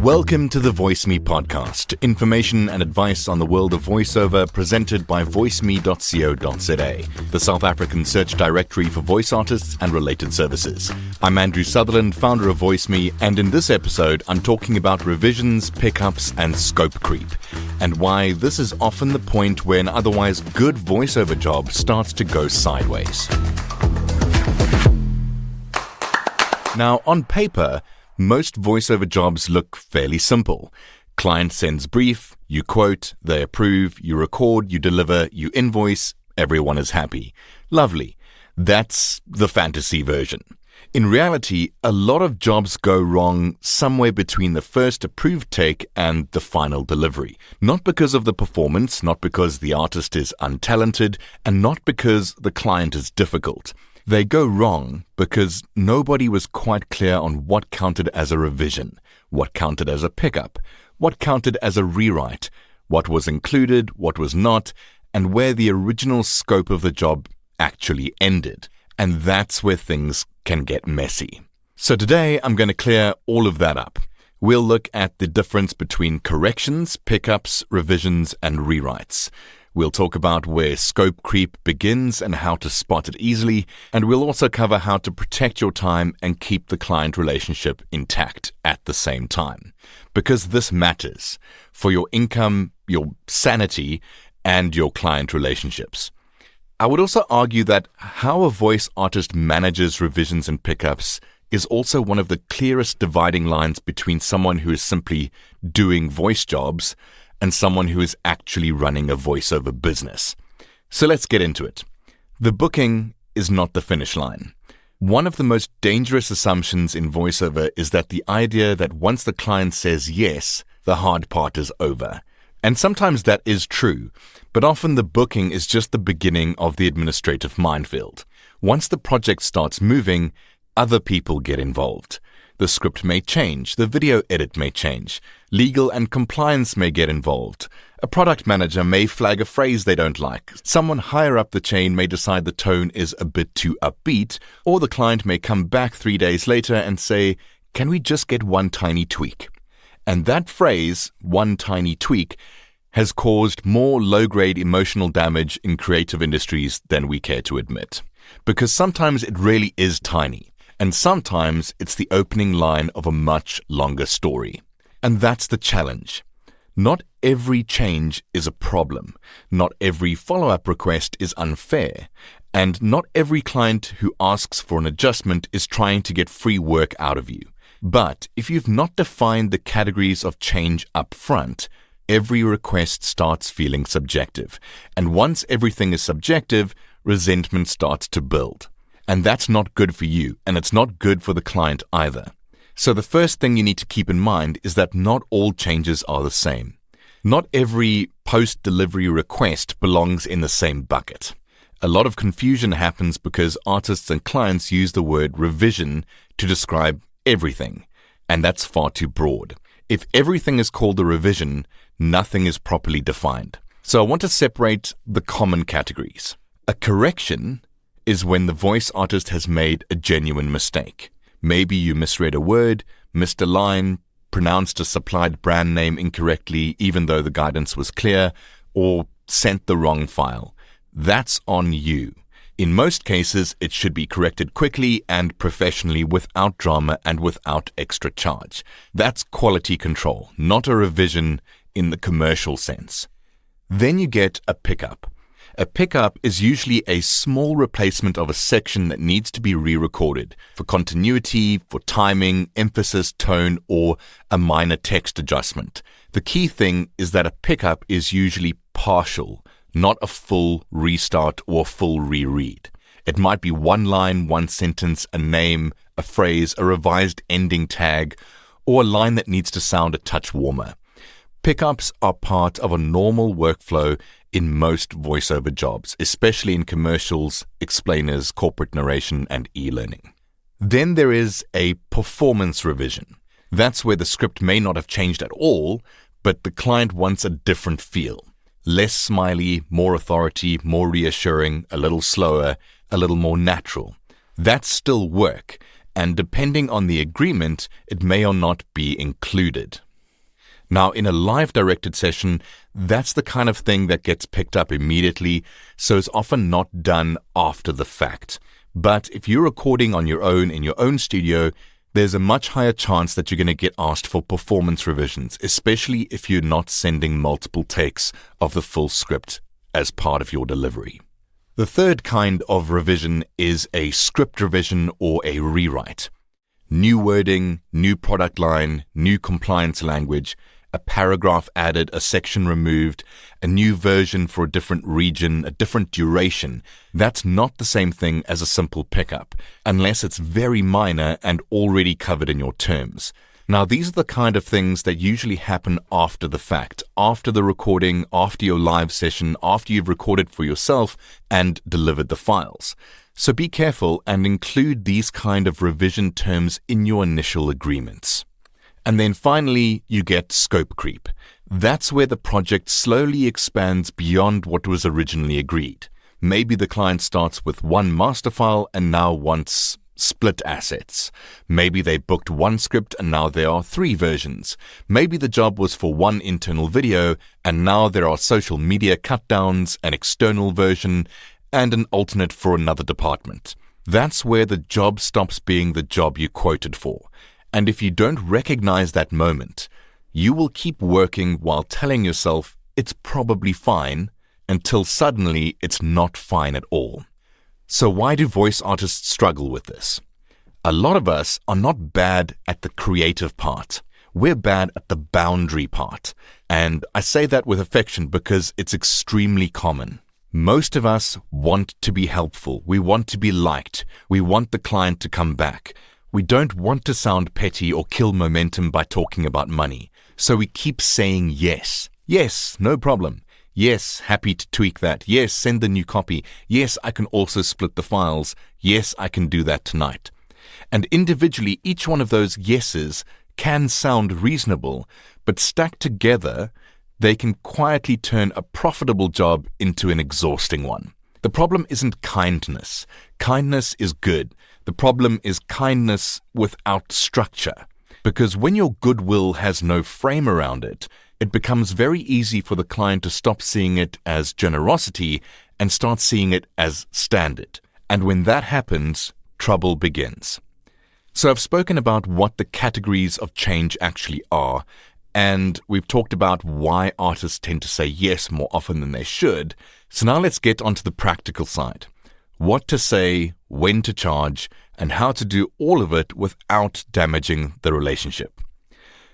Welcome to the VoiceMe Podcast, information and advice on the world of voiceover presented by voiceme.co.za, the South African search directory for voice artists and related services. I'm Andrew Sutherland, founder of VoiceMe, and in this episode I'm talking about revisions, pickups and scope creep, and why this is often the point where an otherwise good voiceover job starts to go sideways. Now, on paper, most voiceover jobs look fairly simple. Client sends brief, you quote, they approve, you record, you deliver, you invoice, everyone is happy. Lovely. That's the fantasy version. In reality, a lot of jobs go wrong somewhere between the first approved take and the final delivery. Not because of the performance, not because the artist is untalented, and not because the client is difficult. They go wrong because nobody was quite clear on what counted as a revision, what counted as a pickup, what counted as a rewrite, what was included, what was not, and where the original scope of the job actually ended. And that's where things can get messy. So today I'm going to clear all of that up. We'll look at the difference between corrections, pickups, revisions, and rewrites. We'll talk about where scope creep begins and how to spot it easily, and we'll also cover how to protect your time and keep the client relationship intact at the same time. Because this matters for your income, your sanity, and your client relationships. I would also argue that how a voice artist manages revisions and pickups is also one of the clearest dividing lines between someone who is simply doing voice jobs and someone who is actually running a voiceover business. So let's get into it. The booking is not the finish line. One of the most dangerous assumptions in voiceover is that the idea that once the client says yes, the hard part is over. And sometimes that is true, but often the booking is just the beginning of the administrative minefield. Once the project starts moving, other people get involved. The script may change, the video edit may change, legal and compliance may get involved. A product manager may flag a phrase they don't like. Someone higher up the chain may decide the tone is a bit too upbeat, or the client may come back 3 days later and say, "Can we just get one tiny tweak?" And that phrase, "one tiny tweak," has caused more low-grade emotional damage in creative industries than we care to admit. Because sometimes it really is tiny. And sometimes it's the opening line of a much longer story. And that's the challenge. Not every change is a problem. Not every follow-up request is unfair. And not every client who asks for an adjustment is trying to get free work out of you. But if you've not defined the categories of change up front, every request starts feeling subjective. And once everything is subjective, resentment starts to build. And that's not good for you, and it's not good for the client either. So the first thing you need to keep in mind is that not all changes are the same. Not every post-delivery request belongs in the same bucket. A lot of confusion happens because artists and clients use the word revision to describe everything, and that's far too broad. If everything is called a revision, nothing is properly defined. So I want to separate the common categories. A correction is when the voice artist has made a genuine mistake. Maybe you misread a word, missed a line, pronounced a supplied brand name incorrectly even though the guidance was clear, or sent the wrong file. That's on you. In most cases, it should be corrected quickly and professionally without drama and without extra charge. That's quality control, not a revision in the commercial sense. Then you get a pickup. A pickup is usually a small replacement of a section that needs to be re-recorded for continuity, for timing, emphasis, tone, or a minor text adjustment. The key thing is that a pickup is usually partial, not a full restart or full reread. It might be one line, one sentence, a name, a phrase, a revised ending tag, or a line that needs to sound a touch warmer. Pickups are part of a normal workflow in most voiceover jobs, especially in commercials, explainers, corporate narration, and e-learning. Then there is a performance revision. That's where the script may not have changed at all, but the client wants a different feel. Less smiley, more authority, more reassuring, a little slower, a little more natural. That's still work, and depending on the agreement, it may or not be included. Now, in a live directed session, that's the kind of thing that gets picked up immediately, so it's often not done after the fact. But if you're recording on your own in your own studio, there's a much higher chance that you're going to get asked for performance revisions, especially if you're not sending multiple takes of the full script as part of your delivery. The third kind of revision is a script revision or a rewrite. New wording, new product line, new compliance language, a paragraph added, a section removed, a new version for a different region, a different duration. That's not the same thing as a simple pickup, unless it's very minor and already covered in your terms. Now, these are the kind of things that usually happen after the fact, after the recording, after your live session, after you've recorded for yourself and delivered the files. So be careful and include these kind of revision terms in your initial agreements. And then finally, you get scope creep. That's where the project slowly expands beyond what was originally agreed. Maybe the client starts with one master file and now wants split assets. Maybe they booked one script and now there are 3 versions. Maybe the job was for one internal video and now there are social media cutdowns, an external version, and an alternate for another department. That's where the job stops being the job you quoted for. And if you don't recognize that moment, you will keep working while telling yourself it's probably fine until suddenly it's not fine at all. So why do voice artists struggle with this? A lot of us are not bad at the creative part. We're bad at the boundary part. And I say that with affection because it's extremely common. Most of us want to be helpful. We want to be liked. We want the client to come back. We don't want to sound petty or kill momentum by talking about money. So we keep saying yes. Yes, no problem. Yes, happy to tweak that. Yes, send the new copy. Yes, I can also split the files. Yes, I can do that tonight. And individually, each one of those yeses can sound reasonable, but stacked together, they can quietly turn a profitable job into an exhausting one. The problem isn't kindness. Kindness is good. The problem is kindness without structure. Because when your goodwill has no frame around it, it becomes very easy for the client to stop seeing it as generosity and start seeing it as standard. And when that happens, trouble begins. So I've spoken about what the categories of change actually are, and we've talked about why artists tend to say yes more often than they should. So now let's get onto the practical side. What to say, when to charge, and how to do all of it without damaging the relationship.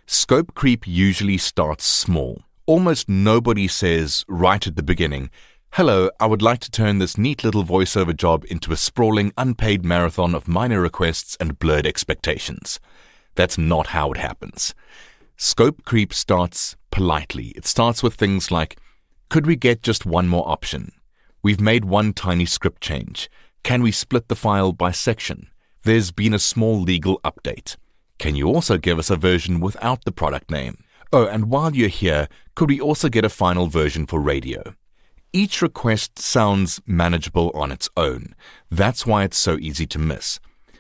Scope creep usually starts small. Almost nobody says right at the beginning, "Hello, I would like to turn this neat little voiceover job into a sprawling, unpaid marathon of minor requests and blurred expectations." That's not how it happens. Scope creep starts politely. It starts with things like, "Could we get just one more option? We've made one tiny script change. Can we split the file by section? There's been a small legal update. Can you also give us a version without the product name? Oh, and while you're here, could we also get a final version for radio?" Each request sounds manageable on its own. That's why it's so easy to miss.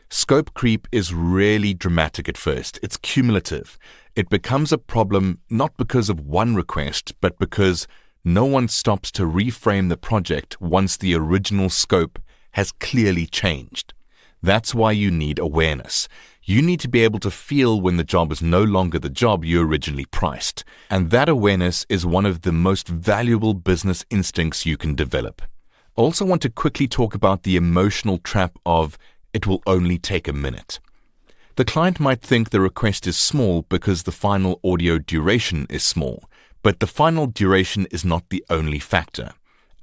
Scope creep is really dramatic at first. It's cumulative. It becomes a problem not because of one request, but because no one stops to reframe the project once the original scope has clearly changed. That's why you need awareness. You need to be able to feel when the job is no longer the job you originally priced. And that awareness is one of the most valuable business instincts you can develop. I also want to quickly talk about the emotional trap of it will only take a minute. The client might think the request is small because the final audio duration is small, but the final duration is not the only factor.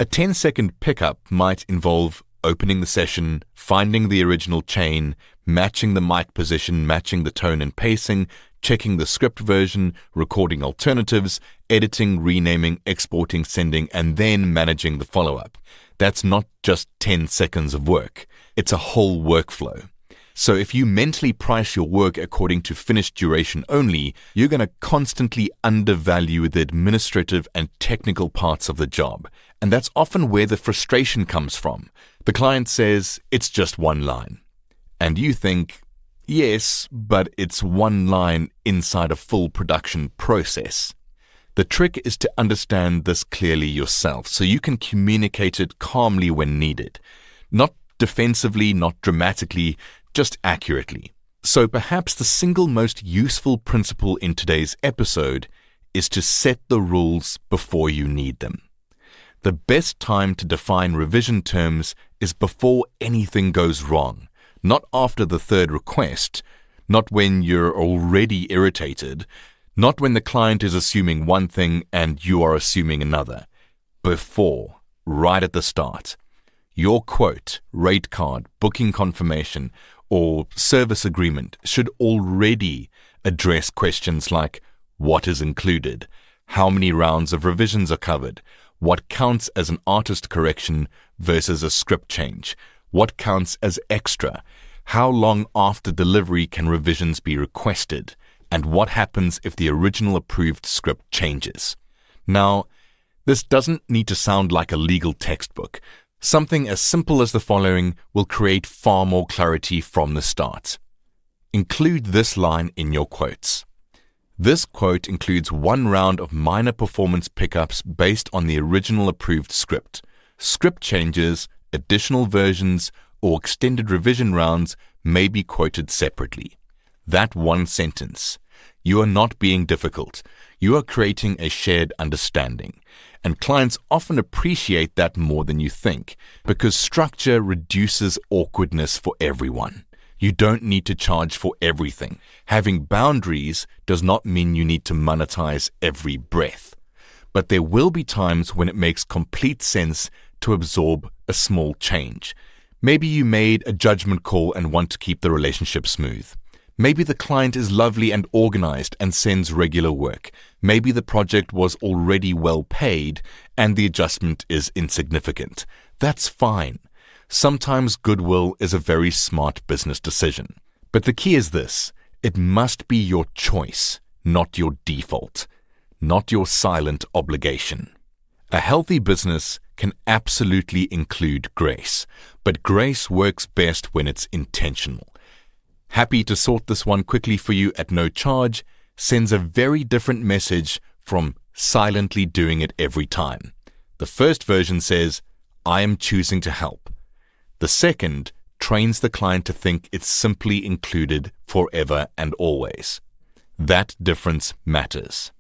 A 10-second pickup might involve opening the session, finding the original chain, matching the mic position, matching the tone and pacing, checking the script version, recording alternatives, editing, renaming, exporting, sending, and then managing the follow-up. That's not just 10 seconds of work. It's a whole workflow. So if you mentally price your work according to finished duration only, you're going to constantly undervalue the administrative and technical parts of the job. And that's often where the frustration comes from. The client says, it's just one line. And you think, Yes, but it's one line inside a full production process. The trick is to understand this clearly yourself so you can communicate it calmly when needed. Not defensively, not dramatically, just accurately. So perhaps the single most useful principle in today's episode is to set the rules before you need them. The best time to define revision terms is before anything goes wrong, not after the third request, not when you're already irritated, not when the client is assuming one thing and you are assuming another. Before, right at the start. Your quote, rate card, booking confirmation, or service agreement should already address questions like what is included, how many rounds of revisions are covered, what counts as an artist correction versus a script change, what counts as extra, how long after delivery can revisions be requested, and what happens if the original approved script changes. Now, this doesn't need to sound like a legal textbook. Something as simple as the following will create far more clarity from the start. Include this line in your quotes. This quote includes one round of minor performance pickups based on the original approved script. Script changes, additional versions, or extended revision rounds may be quoted separately. That one sentence. You are not being difficult. You are creating a shared understanding. And clients often appreciate that more than you think, because structure reduces awkwardness for everyone. You don't need to charge for everything. Having boundaries does not mean you need to monetize every breath. But there will be times when it makes complete sense to absorb a small change. Maybe you made a judgment call and want to keep the relationship smooth. Maybe the client is lovely and organized and sends regular work. Maybe the project was already well paid and the adjustment is insignificant. That's fine. Sometimes goodwill is a very smart business decision. But the key is this: it must be your choice, not your default, not your silent obligation. A healthy business can absolutely include grace, but grace works best when it's intentional. Happy to sort this one quickly for you at no charge sends a very different message from silently doing it every time. The first version says, I am choosing to help. The second trains the client to think it's simply included forever and always. That difference matters.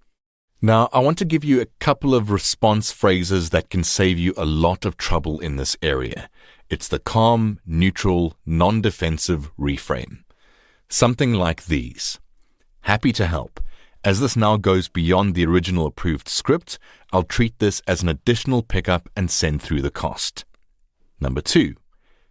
Now, I want to give you a couple of response phrases that can save you a lot of trouble in this area. It's the calm, neutral, non-defensive reframe. Something like these. Happy to help. As this now goes beyond the original approved script, I'll treat this as an additional pickup and send through the cost. Number 2.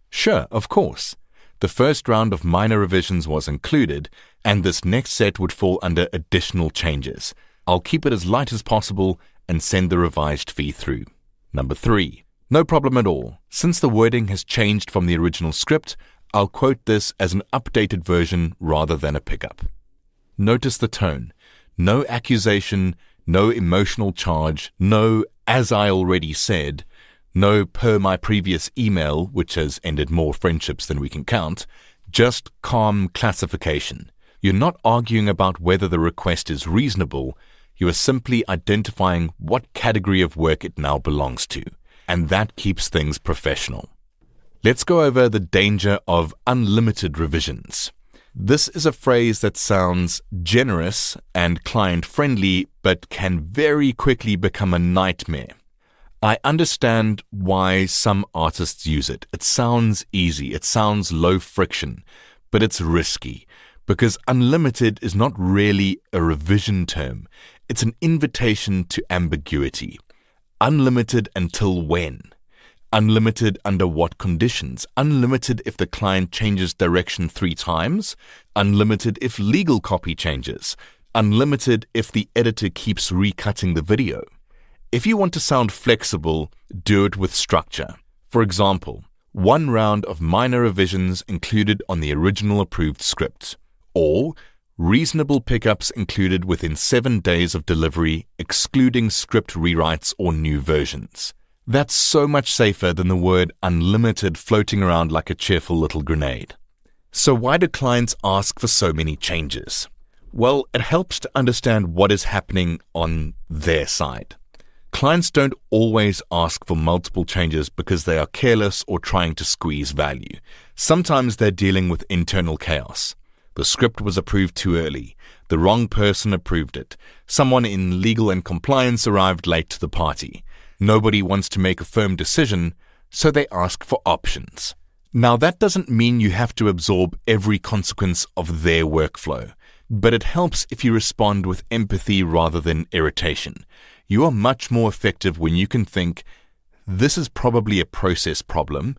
Sure, of course. The first round of minor revisions was included, and this next set would fall under additional changes. I'll keep it as light as possible and send the revised fee through. Number 3. No problem at all. Since the wording has changed from the original script, I'll quote this as an updated version rather than a pickup. Notice the tone. No accusation, no emotional charge, no as I already said, no per my previous email, which has ended more friendships than we can count, just calm classification. You're not arguing about whether the request is reasonable, you are simply identifying what category of work it now belongs to, and that keeps things professional. Let's go over the danger of unlimited revisions. This is a phrase that sounds generous and client-friendly, but can very quickly become a nightmare. I understand why some artists use it. It sounds easy, it sounds low friction, but it's risky, because unlimited is not really a revision term. It's an invitation to ambiguity. Unlimited until when? Unlimited under what conditions? Unlimited if the client changes direction 3 times? Unlimited if legal copy changes? Unlimited if the editor keeps recutting the video? If you want to sound flexible, do it with structure. For example, 1 round of minor revisions included on the original approved script, or reasonable pickups included within 7 days of delivery, excluding script rewrites or new versions. That's so much safer than the word unlimited floating around like a cheerful little grenade. So why do clients ask for so many changes? Well, it helps to understand what is happening on their side. Clients don't always ask for multiple changes because they are careless or trying to squeeze value. Sometimes they're dealing with internal chaos. The script was approved too early. The wrong person approved it. Someone in legal and compliance arrived late to the party. Nobody wants to make a firm decision, so they ask for options. Now, that doesn't mean you have to absorb every consequence of their workflow, but it helps if you respond with empathy rather than irritation. You are much more effective when you can think, this is probably a process problem,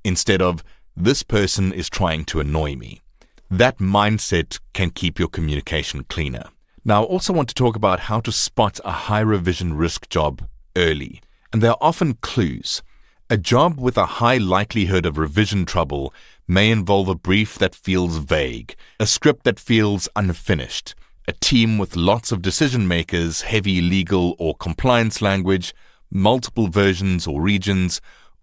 instead of, this person is trying to annoy me. That mindset can keep your communication cleaner. Now, I also want to talk about how to spot a high revision risk job early. And there are often clues. A job with a high likelihood of revision trouble may involve a brief that feels vague, a script that feels unfinished, a team with lots of decision makers, heavy legal or compliance language, multiple versions or regions,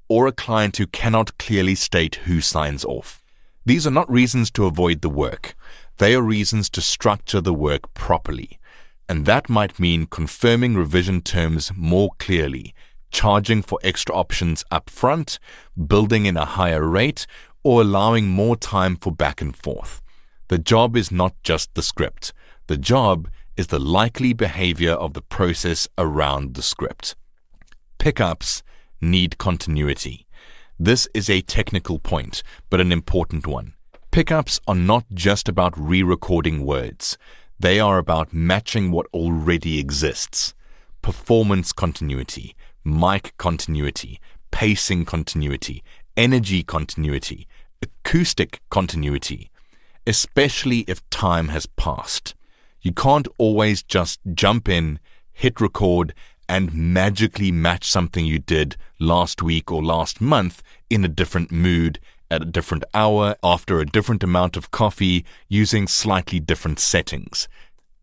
or a client who cannot clearly state who signs off. These are not reasons to avoid the work. They are reasons to structure the work properly. And that might mean confirming revision terms more clearly, charging for extra options up front, building in a higher rate, or allowing more time for back and forth. The job is not just the script. The job is the likely behavior of the process around the script. Pickups need continuity. This is a technical point, but an important one. Pickups are not just about re-recording words. They are about matching what already exists. Performance continuity, mic continuity, pacing continuity, energy continuity, acoustic continuity, especially if time has passed. You can't always just jump in, hit record, and magically match something you did last week or last month in a different mood, at a different hour, after a different amount of coffee, using slightly different settings.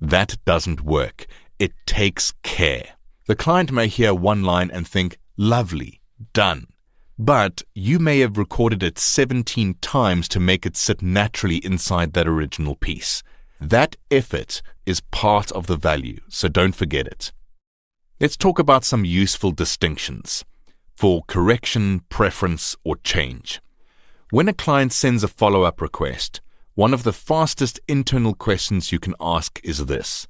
That doesn't work. It takes care. The client may hear one line and think, lovely, done. But you may have recorded it 17 times to make it sit naturally inside that original piece. That effort is part of the value, so don't forget it. Let's talk about some useful distinctions for correction, preference, or change. When a client sends a follow-up request, one of the fastest internal questions you can ask is this: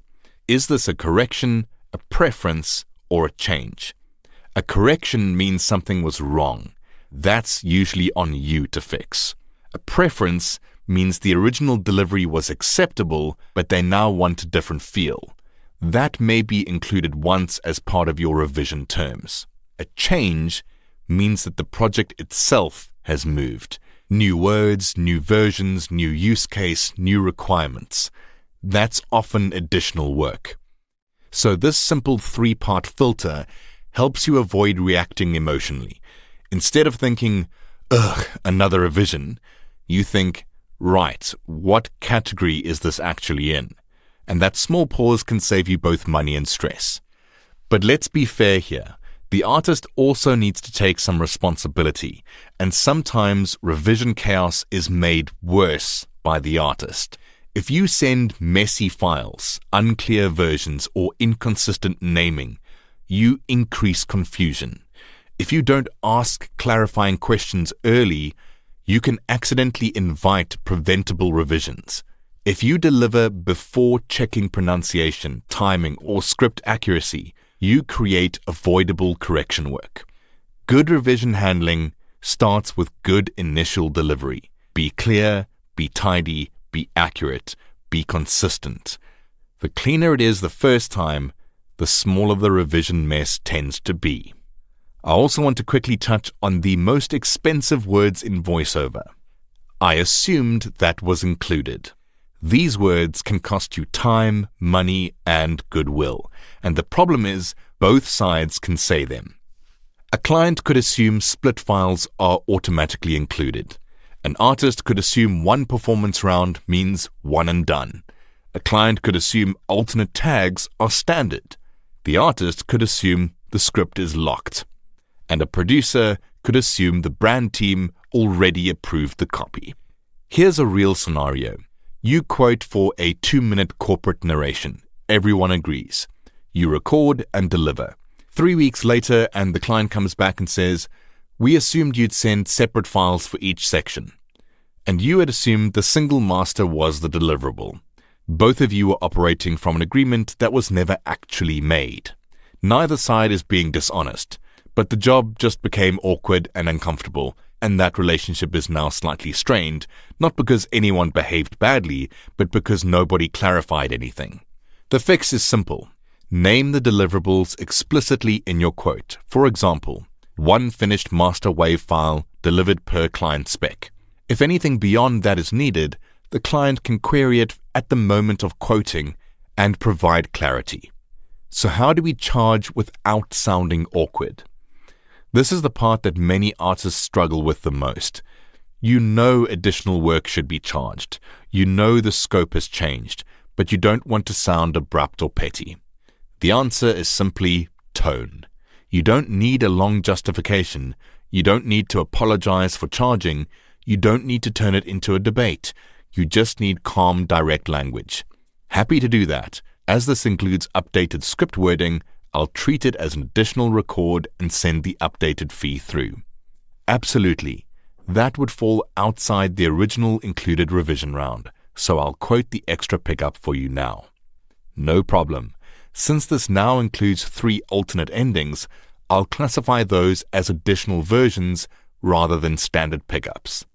is this a correction, a preference, or a change? A correction means something was wrong. That's usually on you to fix. A preference means the original delivery was acceptable, but they now want a different feel. That may be included once as part of your revision terms. A change means that the project itself has moved. New words, new versions, new use case, new requirements. That's often additional work. So this simple 3-part filter helps you avoid reacting emotionally. Instead of thinking, ugh, another revision, you think, right, what category is this actually in? And that small pause can save you both money and stress. But let's be fair here. The artist also needs to take some responsibility, and sometimes revision chaos is made worse by the artist. If you send messy files, unclear versions, or inconsistent naming, you increase confusion. If you don't ask clarifying questions early, you can accidentally invite preventable revisions. If you deliver before checking pronunciation, timing, or script accuracy, you create avoidable correction work. Good revision handling starts with good initial delivery. Be clear, be tidy, be accurate, be consistent. The cleaner it is the first time, the smaller the revision mess tends to be. I also want to quickly touch on the most expensive words in VoiceOver. I assumed that was included. These words can cost you time, money, and goodwill, and the problem is both sides can say them. A client could assume split files are automatically included. An artist could assume one performance round means one and done. A client could assume alternate tags are standard. The artist could assume the script is locked. And a producer could assume the brand team already approved the copy. Here's a real scenario. You quote for a 2-minute corporate narration. Everyone agrees. You record and deliver. 3 weeks later, and the client comes back and says, "We assumed you'd send separate files for each section." And you had assumed the single master was the deliverable. Both of you were operating from an agreement that was never actually made. Neither side is being dishonest, but the job just became awkward and uncomfortable, and that relationship is now slightly strained, not because anyone behaved badly, but because nobody clarified anything. The fix is simple. Name the deliverables explicitly in your quote. For example, 1 finished master wave file delivered per client spec. If anything beyond that is needed, the client can query it at the moment of quoting and provide clarity. So how do we charge without sounding awkward? This is the part that many artists struggle with the most. You know additional work should be charged. You know the scope has changed, but you don't want to sound abrupt or petty. The answer is simply tone. You don't need a long justification. You don't need to apologize for charging. You don't need to turn it into a debate. You just need calm, direct language. Happy to do that. As this includes updated script wording, I'll treat it as an additional record and send the updated fee through. Absolutely. That would fall outside the original included revision round, so I'll quote the extra pickup for you now. No problem. Since this now includes 3 alternate endings, I'll classify those as additional versions rather than standard pickups.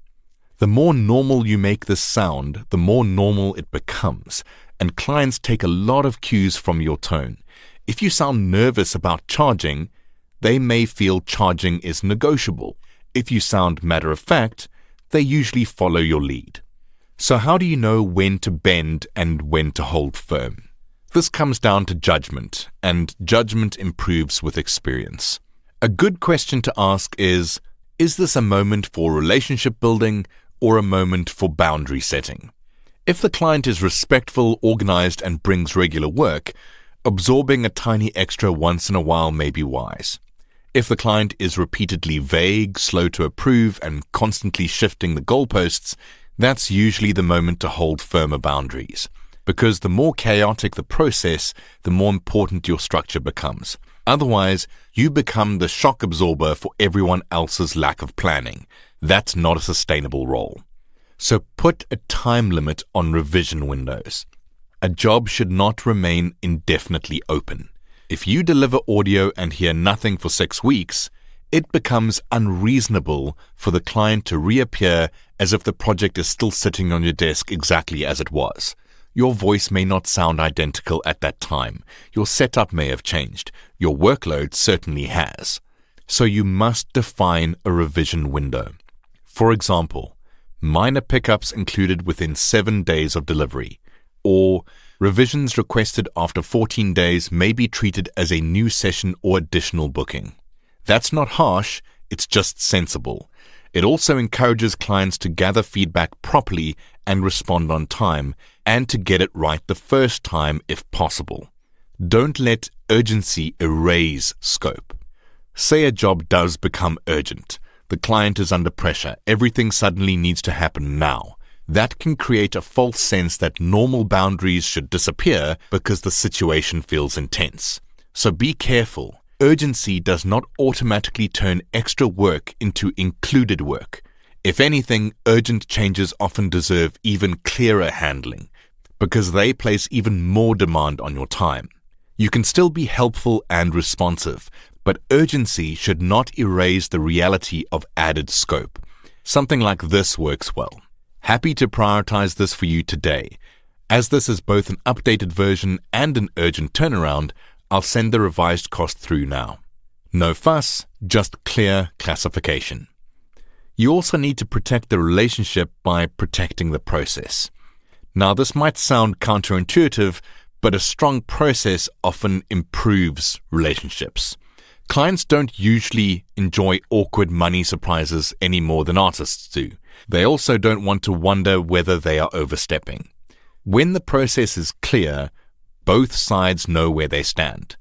The more normal you make this sound, the more normal it becomes, and clients take a lot of cues from your tone. If you sound nervous about charging, they may feel charging is negotiable. If you sound matter-of-fact, they usually follow your lead. So how do you know when to bend and when to hold firm? This comes down to judgment, and judgment improves with experience. A good question to ask is this a moment for relationship building or a moment for boundary setting? If the client is respectful, organized, and brings regular work, absorbing a tiny extra once in a while may be wise. If the client is repeatedly vague, slow to approve, and constantly shifting the goalposts, that's usually the moment to hold firmer boundaries. Because the more chaotic the process, the more important your structure becomes. Otherwise, you become the shock absorber for everyone else's lack of planning. That's not a sustainable role. So put a time limit on revision windows. A job should not remain indefinitely open. If you deliver audio and hear nothing for 6 weeks, it becomes unreasonable for the client to reappear as if the project is still sitting on your desk exactly as it was. Your voice may not sound identical at that time. Your setup may have changed. Your workload certainly has. So you must define a revision window. For example, minor pickups included within 7 days of delivery, or revisions requested after 14 days may be treated as a new session or additional booking. That's not harsh, it's just sensible. It also encourages clients to gather feedback properly and respond on time, and to get it right the first time if possible. Don't let urgency erase scope. Say a job does become urgent. The client is under pressure. Everything suddenly needs to happen now. That can create a false sense that normal boundaries should disappear because the situation feels intense. So be careful. Urgency does not automatically turn extra work into included work. If anything, urgent changes often deserve even clearer handling because they place even more demand on your time. You can still be helpful and responsive, but urgency should not erase the reality of added scope. Something like this works well. Happy to prioritize this for you today. As this is both an updated version and an urgent turnaround, I'll send the revised cost through now. No fuss, just clear classification. You also need to protect the relationship by protecting the process. Now, this might sound counterintuitive, but a strong process often improves relationships. Clients don't usually enjoy awkward money surprises any more than artists do. They also don't want to wonder whether they are overstepping. When the process is clear, both sides know where they stand.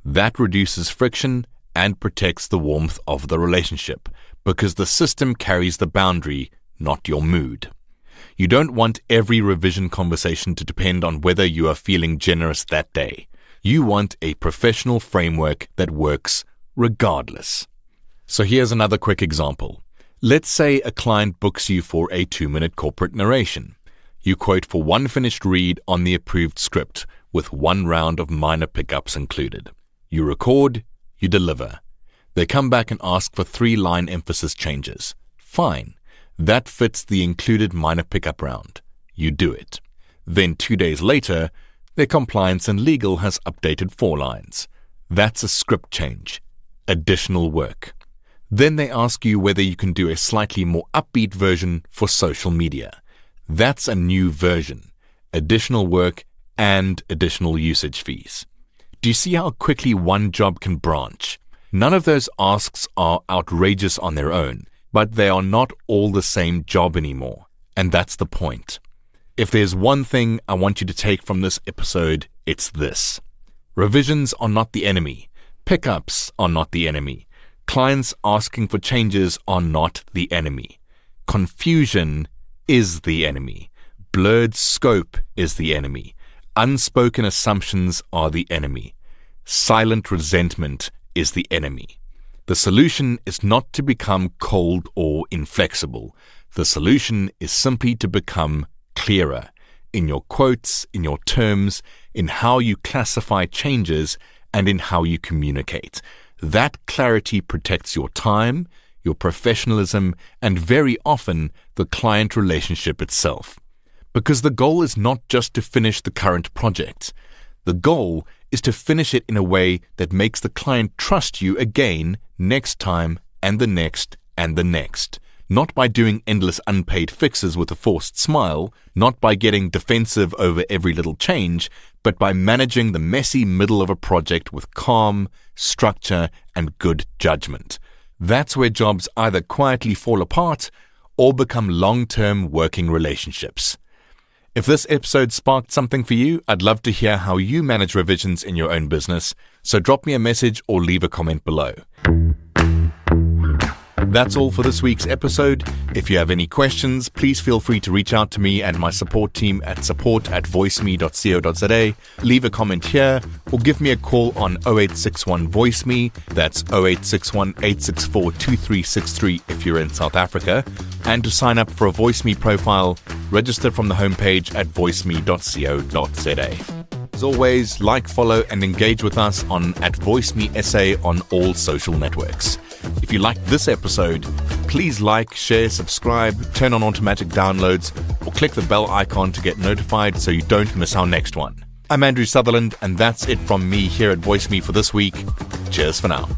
That reduces friction and protects the warmth of the relationship, because the system carries the boundary, not your mood. You don't want every revision conversation to depend on whether you are feeling generous that day. You want a professional framework that works regardless. So here's another quick example. Let's say a client books you for a 2-minute corporate narration. You quote for one finished read on the approved script with one round of minor pickups included. You record, you deliver. They come back and ask for 3 line emphasis changes. Fine. That fits the included minor pickup round. You do it. Then 2 days later, their compliance and legal has updated 4 lines. That's a script change. Additional work. Then they ask you whether you can do a slightly more upbeat version for social media. That's a new version. Additional work and additional usage fees. Do you see how quickly one job can branch? None of those asks are outrageous on their own, but they are not all the same job anymore. And that's the point. If there's one thing I want you to take from this episode, it's this. Revisions are not the enemy. Pickups are not the enemy. Clients asking for changes are not the enemy. Confusion is the enemy. Blurred scope is the enemy. Unspoken assumptions are the enemy. Silent resentment is the enemy. The solution is not to become cold or inflexible. The solution is simply to become clearer in your quotes, in your terms, in how you classify changes, and in how you communicate. That clarity protects your time, your professionalism, and very often the client relationship itself. Because the goal is not just to finish the current project. The goal is to finish it in a way that makes the client trust you again next time and the next and the next. Not by doing endless unpaid fixes with a forced smile, not by getting defensive over every little change, but by managing the messy middle of a project with calm, structure, and good judgment. That's where jobs either quietly fall apart or become long-term working relationships. If this episode sparked something for you, I'd love to hear how you manage revisions in your own business, so drop me a message or leave a comment below. That's all for this week's episode. If you have any questions, please feel free to reach out to me and my support team at support@voiceme.co.za. Leave a comment here or give me a call on 0861 VoiceMe. That's 0861 864 2363 if you're in South Africa. And to sign up for a VoiceMe profile, register from the homepage at voiceme.co.za. As always, like, follow, and engage with us on @VoiceMeSA on all social networks. If you liked this episode, please like, share, subscribe, turn on automatic downloads, or click the bell icon to get notified so you don't miss our next one. I'm Andrew Sutherland, and that's it from me here at VoiceMe for this week. Cheers for now.